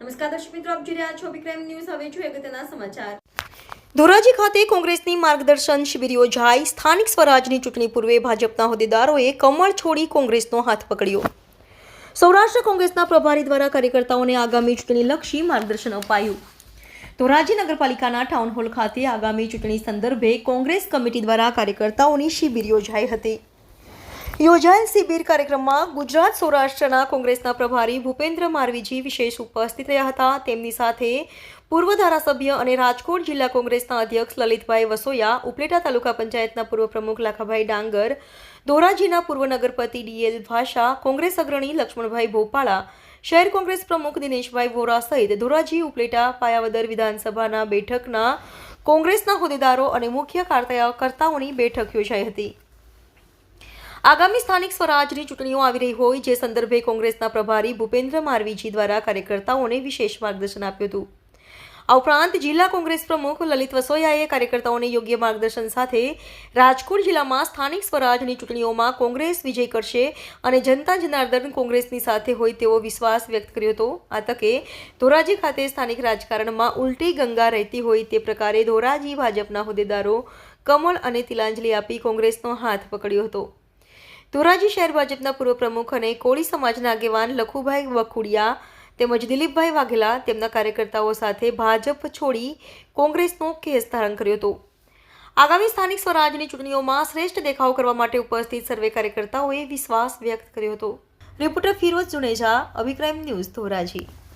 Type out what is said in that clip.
નમસ્કાર દર્શક મિત્રો, આપ જોઈ રહ્યા છો વિક્રમ ન્યૂઝ. હવે જોઈએ અગત્યના સમાચાર. ધોરાજી ખાતે કોંગ્રેસની માર્ગદર્શન શિબિર યોજાઈ. સ્થાનિક સ્વરાજની ચૂંટણી પૂર્વે ભાજપના હોદ્દેદારોએ કમળ છોડી કોંગ્રેસનો હાથ પકડ્યો. સૌરાષ્ટ્ર કોંગ્રેસના પ્રભારી દ્વારા કાર્યકર્તાઓને આગામી ચૂંટણીલક્ષી માર્ગદર્શન અપાયું. ધોરાજી નગરપાલિકાના ટાઉન હોલ ખાતે આગામી ચૂંટણી સંદર્ભે કોંગ્રેસ કમિટી દ્વારા કાર્યકર્તાઓની શિબિર યોજાઈ હતી. યોજાયેલ શિબિર કાર્યક્રમમાં ગુજરાત સૌરાષ્ટ્રના કોંગ્રેસના પ્રભારી ભૂપેન્દ્ર મારવીજી વિશેષ ઉપસ્થિત રહ્યા હતા. તેમની સાથે પૂર્વ ધારાસભ્ય અને રાજકોટ જિલ્લા કોંગ્રેસના અધ્યક્ષ લલિતભાઈ વસોયા, ઉપલેટા તાલુકા પંચાયતના પૂર્વ પ્રમુખ લાખાભાઈ ડાંગર, ધોરાજીના પૂર્વ નગરપતિ ડીએલ ભાષા, કોંગ્રેસ અગ્રણી લક્ષ્મણભાઈ ભોપાળા, શહેર કોંગ્રેસ પ્રમુખ દિનેશભાઈ વોરા સહિત ધોરાજી, ઉપલેટા, પાયાવદર વિધાનસભાના બેઠકના કોંગ્રેસના હોદ્દેદારો અને મુખ્ય કાર્યકર્તાઓની બેઠક યોજાઈ હતી. આગામી સ્થાનિક સ્વરાજની ચૂંટણીઓ આવી રહી હોય જે સંદર્ભે કોંગ્રેસના પ્રભારી ભૂપેન્દ્ર મારવીજી દ્વારા કાર્યકર્તાઓને વિશેષ માર્ગદર્શન આપ્યું હતું. આ ઉપરાંત જિલ્લા કોંગ્રેસ પ્રમુખ લલિત વસોયાએ કાર્યકર્તાઓને યોગ્ય માર્ગદર્શન સાથે રાજકોટ જિલ્લામાં સ્થાનિક સ્વરાજની ચૂંટણીઓમાં કોંગ્રેસ વિજય કરશે અને જનતા જનાર્દન કોંગ્રેસની સાથે હોય તેવો વિશ્વાસ વ્યક્ત કર્યો હતો. આ તકે ધોરાજી ખાતે સ્થાનિક રાજકારણમાં ઉલટી ગંગા રહેતી હોય તે પ્રકારે ધોરાજી ભાજપના હોદ્દેદારો કમળ અને તિલાંજલિ આપી કોંગ્રેસનો હાથ પકડ્યો હતો. ધોરાજી શહેર ભાજપના પૂર્વ પ્રમુખ અને કોળી સમાજના આગેવાન લખુભાઈ વખુડિયા તેમજ દિલીપભાઈ વાઘેલા તેમના કાર્યકર્તાઓ સાથે ભાજપ છોડી કોંગ્રેસનો કેસ ધારણ કર્યો હતો. આગામી સ્થાનિક સ્વરાજની ચૂંટણીઓમાં શ્રેષ્ઠ દેખાવ કરવા માટે ઉપસ્થિત સર્વે કાર્યકર્તાઓએ વિશ્વાસ વ્યક્ત કર્યો હતો. રિપોર્ટર ફિરોઝ જુનેજા, અભિક્રાઇમ ન્યૂઝ, ધોરાજી.